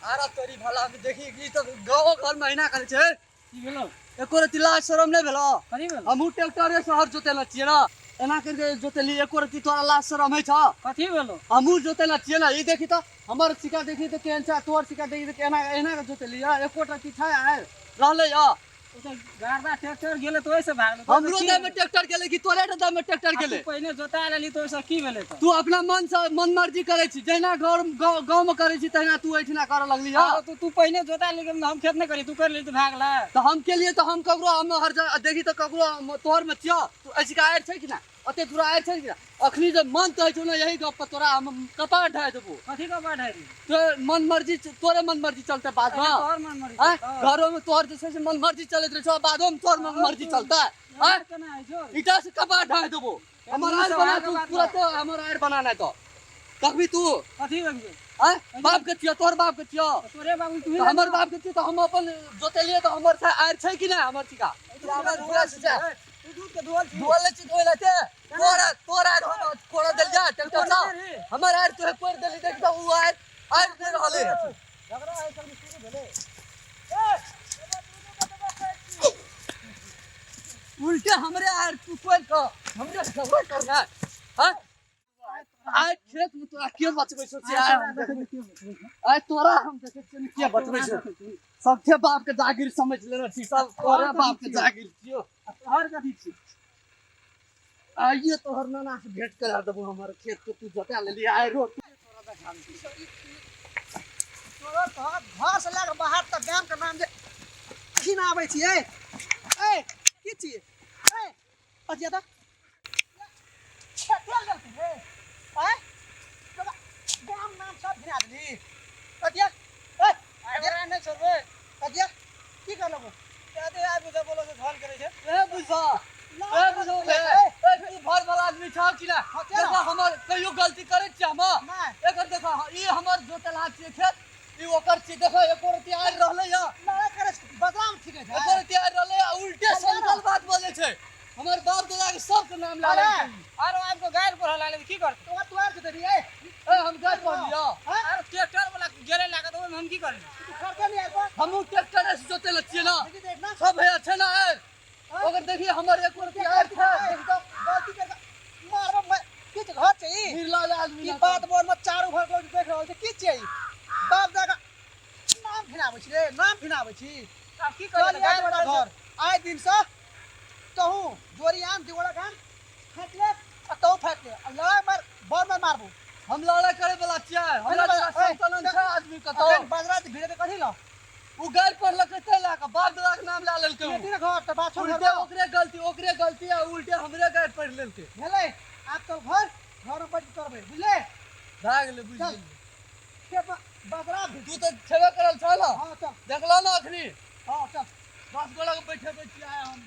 आरा तोरी भला में देखी कि तो गांव घर महीना करे छे की भेलो एको रति लाज शरम नहीं भेलो कथी भेलो हमहू ट्रैक्टर शहर जोतेला छिए ना एना करके जोतेली एको रति तोरा लाज शरम है छ कथी भेलो हमहू जोतेला छिए ना ई देखी तो हमर सिका देखी तो केहन छ तोर सिका देखी तो केना एना के जोतेली या एको रति छ यार रहले या ओ तो गाड़दा ट्रैक्टर गेले तो ओइसे भागले हमरो दाम में ट्रैक्टर गेले कि तोरे दाम में ट्रैक्टर गेले पहिने जोता लेली तो ओइसे की भेले तो तू अपना मन से मन मर्जी करे छी जैना गांव में करे छी तैना तू एठना करे लगली हां तू पहिने जोता लेके हम खेत नहीं करी तू कर ले तो भागला तो हम के लिए तो हम ककरो हम हर देखी तो ककरो तोहर में छियो तू ऐसी का आयर छै कि ना अते पूरा आयर छै कि ना अखनी जब मन तो छै ना यही गप पर तोरा हम कपाट ढाय देबो कथी का बात है तो मन मर्जी तोरे मन मर्जी चलते बाद में तोर मन मर्जी घरों में तोहर जैसे से मन मर्जी चलत रहे छो बादो में तोर मन मर्जी चलता है केना है जो इटा से कपाट ढाय देबो हमर आयर बना तू पूरा तो हमर आयर बनाना है तो कभी तू कथी लगबे बाप के छियो तोर बाप के छियो तोरे बाबू तू तो हमर बाप के छियो तो हम अपन जोतेलिए तो हमर से आयर छै कि ना हमर सिका हमर पूरा से तू दूध के धोल छी धोले छी धोले ते तोरा कोड़ा दल जा ट्रैक्टर ना हमर आयर तोहे कोड़ दली देख तो उ आयर दे रहले झगड़ा है सब शुरू भेले उल्टे हमरे आयर तू कोल को हमरे झगड़ा करना हां आय खेत में तोरा के बचबै छौ आय तोरा हम देखे छी के बचबै छौ सबके बाप के जागीर समझ लेना छी सब तोरे बाप के जागीर छियो हर कथी छी आइए तोहर नाना से भेंट करा देबो हमर खेत के तू जता लेली आय रो तोरा देखा तोरा तो घर से लाग बाहर तक गांव के नाम जे कहीं ना आबै छी ए की छी ए अजिया त चल गलती है गांव नाम सब गिरा देली अजिया अरे नहीं छोड़बे अजिया की कर लगो यादे आ बुझा बोलो से झल करे छे ए बुझा तू भर वाला आदमी छौ कि ना देखो हमर कहियो गलती करे छी हम एकर देखो ई हमर जोतला छी खेत ई ओकर छी देखो एको रति आर रहले या ना करे बदनाम ठीक है एको रति आर रहले उल्टे संकल बात बोले छै हमर बाप दादा के सब के नाम लाले अरे आपको गायर पर लाले की कर तू आर जोते रे ए हम गाय पर लियो अरे ट्रैक्टर वाला गेले लागत ओमे हम की कर खर्चा नहीं आको हमहु ट्रैक्टर से जोते ल छी ना सब है अच्छा ना है अगर देखिए हमर एक रति आर था गलती कर मारो मैं किछ घर चाहिए निर्लाज आदमी ई बात बोल मत चारू घर को देख रहल छै की चाहिए बाप दादा नाम फिनाबै छी रे नाम फिनाबै छी अब की कर गाय वाला घर आइ दिन से तहू जोरियान दिवड़ा गान फेंक ले आ तहू फेंक ले लड़ाई मार बॉल में मारबो हम लड़ाई करे वाला छियै हमरा संतुलन छै आदमी कतो बाजरा भिड़े के कथि ल उ गाय पर लकते ला के बाप दादा के नाम ला लेलकै बेटी रे घर त बाछो उल्टे ओकरे गलती है उल्टे हमरे गाय पर लेलकै भेलै आप तो घर पर करबे बुझले भाग ले बुझ ले के बाजरा तू तो छेबे करल छला हां चल देखला ना अखनी हां चल 10 गोला के बैठे आया हम